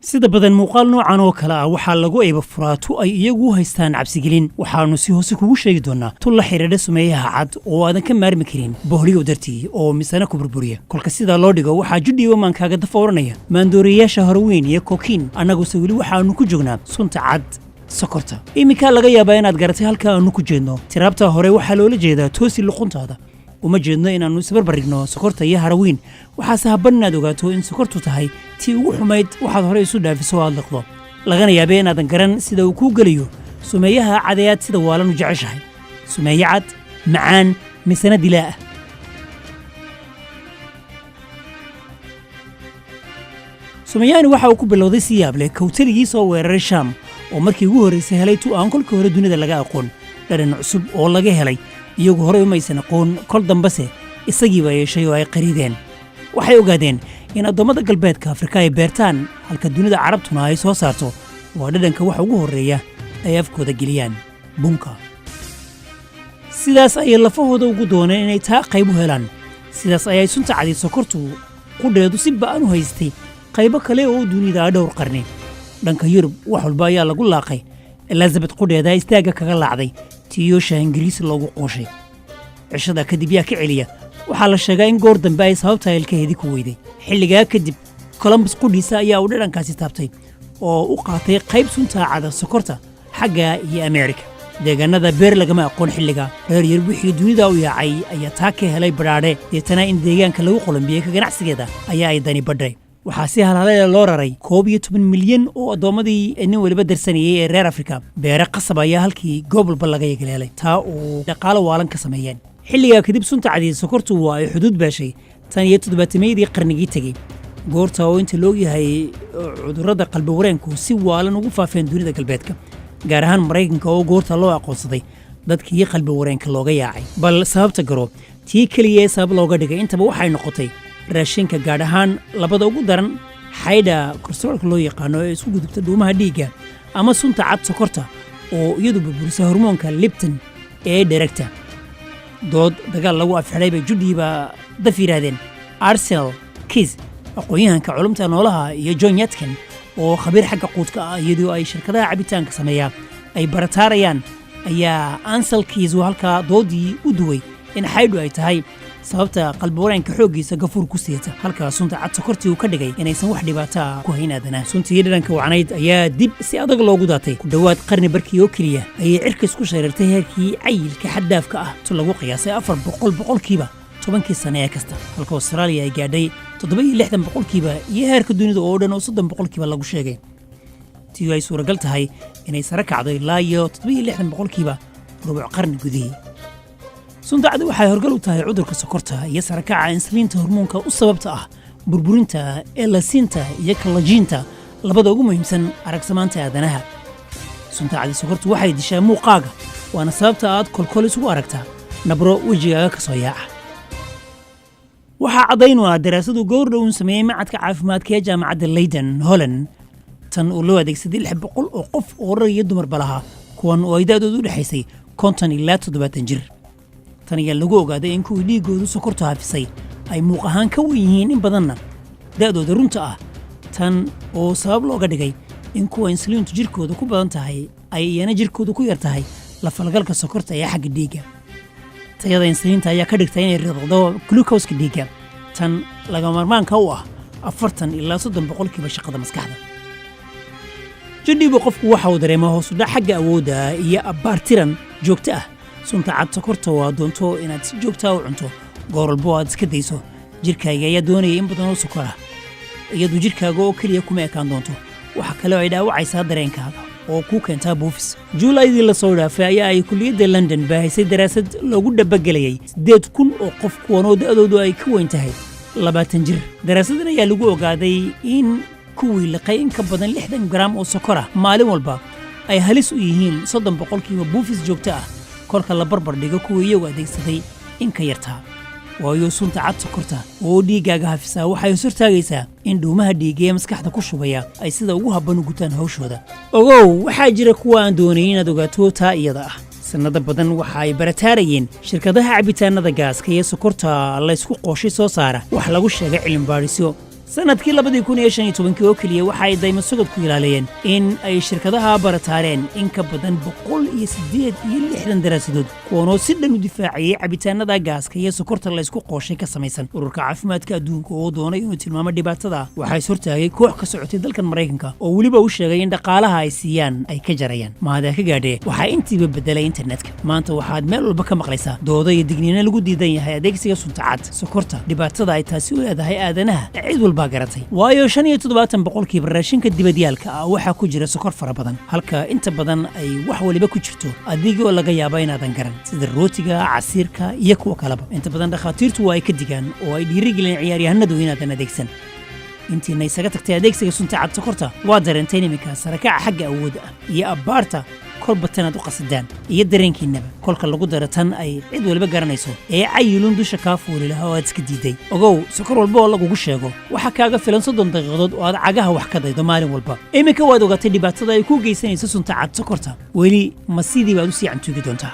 sida badan muuqaal noocan oo kale ah waxaa lagu eeba furaato ay iyagu haystaan cabsigelin waxaanu si hoose kugu sheegi doonaa tun la xiriira sumeeyaha cad oo aadan ka maarmi karin bohliyo dartii oo misana ku burburiya kolka sida loo dhigo waxaa judhiiba maankaaga dafooranaya maandooriyayaasha horoweyn iyo kokiin annaguse weli waxaanu ku joognaa sunta cad sokorta iminka laga yaabaa inaad garatay halka aanu ku jeedno tiraabta hore waxaa loola jeedaa toosi luquntaada uma jeedno inaannu isbarbarigno sokorta iyo harawiin waxaase habban inaad ogaato in sokortu tahay tii ugu xumayd waxaad hore isu dhaafiso oo aad liqdo lagana yaabee inaadan garan sida uu kuu gelayo sumeeyaha cadeyaad sida waalan u jeceshahay sumeeye cad macaan misana dilaa ah sumeyahani waxa uu ku bilowday si yaab leh kowtaligii soo weeraray shaam oo markii ugu horraysay helay tu aan kolkii hore dunida laga aqoon dharan cusub oo laga helay iyagu horey umaysan aqoon kol dambase isagiiba yeeshay oo ay qariideen waxay ogaadeen in addoommada galbeedka afrika ay beertaan halka dunida carabtuna ay soo saarto waa dhadhanka waxa ugu horreeya ay afkooda geliyaan bunka sidaas ayay lafahooda ugu dooneen inay taa qayb u helaan sidaas ayay sunta cadi sokortu qudheedu si ba'an u haystay qaybo kale oo dunida dhowr qarni dhanka yurub wax walba ayaa lagu laaqay elizabeth qudheeda istaagga kaga laacday tiyoosha ingiriis loogu qooshay cishada kadib yaa ka celiya waxaa la sheegaa in goor dambe ay sababta ilkaheedii ku weyday xilligaa kadib columbus qudhiisa ayaa uu dhadhankaasi taabtay oo u qaatay qayb sunta cada sokorta xagga iyo ameerika deegaanada beer lagama aqoon xilliga reer yar wixii dunida u yaacay ayaa taa ka helay badhaadhe deetana in deegaanka lagu qolombiyey ka ganacsigeeda ayaa ay dani badhay waxaa si halhaleela loo raray 11 milyan oo addoommadii nin weliba darsanayey ee reer afrika beere qasab ayaa halkii goob walba laga yegleelay taa oo dhaqaalo waalan ka sameeyeen xilligaa kadib sunta cadiid sokortu waa ay xuduud beeshay tan iyo 70meydii qarnigii tegey goorta oo inta loog yahay cudurrada qalbiwareenku si waalan ugu faafeen dunida galbeedka gaar ahaan maraykanka oo goorta loo aqoonsaday dadkii qalbiwareenka looga yaacay bal sababta garo tii keliya ee sabab looga dhigay intaba waxay noqotay raashinka gaadh ahaan labada ugu daran xaydha kolestaroolka loo yaqaano ee isku gudubta dhuumaha dhiigga ama sunta cad sokorta oo iyadu burburisa hormoonka libton ee dheregta dood dagaal lagu afxidhay bay judhiiba daf yidhaahdeen arsenal kiis aqoon-yahanka culumta noolaha iyo john yatkin oo khabiir xagga quudka ah iyadoo ay shirkadaha cabitaanka sameeyaa ay barataarayaan ayaa ansel kiis oo halkaa doodii u duway in xaydhu ay tahay sababta qalbiwareenka xooggiisa gafuur ku siita halka sunta cad sokortii uu ka dhigay inaysan wax dhibaato ku hayn aadana suntii dhadhanka wacnayd ayaa dib si adag loogu daatay ku dhowaad qarni barkii oo keliya ayay cirka isku shareertay heerkii cayilka xaddaafka ah tu lagu qiyaasay 400 boqolkiiba 10kii sane ee kasta halka Australia ay gaadhay 67 boqolkiiba iyo heerka dunida oo dhan oo 30 boqolkiiba lagu sheegay tii ay suuragal tahay inay sare kacday ilaa iyo 67 boqolkiiba rubuc qarni gudihii sunta cadi waxay horgal u tahay cudurka sokorta iyo sarakaca insulinta hormoonka u sababta ah burburinta elasinta iyo kalajiinta labada ugu muhiimsan aragsamaanta aadanaha sunta cadi sokortu waxay dishaa muuqaaga waana sababta aad kolkol isugu aragtaa nabro wejigaaga ka soo yaaca waxaa caddayn u ah daraasadu goordhow un sameeyey macadka caafimaadka ee jaamacadda Leiden Holland tan oo loo adeegsaday 600 oo qof oo rag iyo dumarba lahaa kuwan oo ay da'doodu u dhaxaysay 50 ilaa 70 jir tan ayaa lagu ogaaday in kuwii dhiiggoodu sokortu hafisay ay muuq ahaan ka weyn yihiin in badanna da'dooda runta ah tan oo sabab looga dhigay in kuwa insuliintu jirkooda ku badan tahay ay iyana jirkooda ku yar tahay la falgalka sokorta ee xagga dhiigga tayada insuliinta ayaa ka dhigtay inay riiqdo glucose-ka dhiigga tan lagama maarmaanka u ah 40 ilaa 30 boqolkiiba shaqada maskaxda jidhiiba qofku waxa uu dareemaa hoos u dhac xagga awoodda iyo abbaartiran joogto ah sunta cad sokorta waa doonto inaad si joogta u cunto goor walba aad iska dayso jirkaaga ayaa doonaya in badan oo sokor ah iyadoo jirkaaga oo keliya kuma ekaan doonto waxa kale oo ay dhaawacaysaa dareenkaaga oo kuu keentaa buufis juulaydii la soo dhaafay ayaa ay kulliyadda london baahisay daraasad loogu dhabagelayay 8,000 oo qof kuwan oo da'doodu ay ka weyn tahay 20 jir daraasadan ayaa lagu ogaaday in kuwii liqay in ka badan 60 garaam oo sokor ah maalin walba ay halis u yihiin 30 boqolkiiba buufis joogto ah kolka la barbar dhigo kuwii iyagu adeegsaday in ka yartaa waayo sunta cad sokorta oo dhiiggaaga hafisaa waxay hortaagaysaa in dhuumaha dhiigga ee maskaxda ku shubaya ay sida ugu habban u gutaan hawshooda ogow waxaa jira kuwa aan doonayn inaad ogaato taa iyada ah sanado badan waxa ay barataarayeen shirkadaha cabitaanada gaaska iyo sokorta la isku qooshay soo saara wax lagu sheegay cilmi baadhisyo sanadkii 2015 oo keliya waxa ay daymo sugad ku ilaaliyeen in ay shirkadaha barataareen in ka badan 168 daraasadood kuwanoo si dhan u difaaciyay cabitaanada gaaska iyo sokorta la isku qooshay ka samaysan. ururka caafimaadka adduunka oo doonay inuu tilmaamo dhibaatada waxay sortaagay koox ka socotay dalkan Mareykanka oo waliba u sheegay in dhaqaalaha ay siiyaan ay ka jarayaan. maada ka gaadhay waxa intiiba bedelay internetka. maanta waxaad meel walba ka maqlaysaa doodo iyo digniino lagu diidan yahay adeegsiga sunta cad sokorta dhibaatada ay taasi u leedahay aadanaha cid walba garatay. waayo 75% raashinka dibadyaalka waxa ku jira sokor fara badan halka inta badan ay wax waliba ku jirto adigoo laga yaabo inaadan garan sida rootiga casiirka iyo kuwa kaleba. inta badan dhakhaatiirtu waa ay ka digaan oo ay dhiirigelin ciyaaryahanadu inaadan adeegsan. intiina isaga tagtay adeegsiga sunta cad sokorta waa dareentay iminka sarakaca xagga awoodda iyo abbaarta kolba tanaad u qasadaan iyo dareenkiinaba kolka lagu daro tan ay cid waliba garanayso ee cayilun dusha kaa fuuli lahaa oo aad iska diiday. ogow sokor walba oo lagugu sheego waxa kaaga filan 30 daqiiqadood oo aad cagaha wax ka daydo maalin walba. iminka waad ogaatay dhibaatada ay ku geysanayso sunta cad sokorta weli ma sidii baad u sii cantuugi doontaa.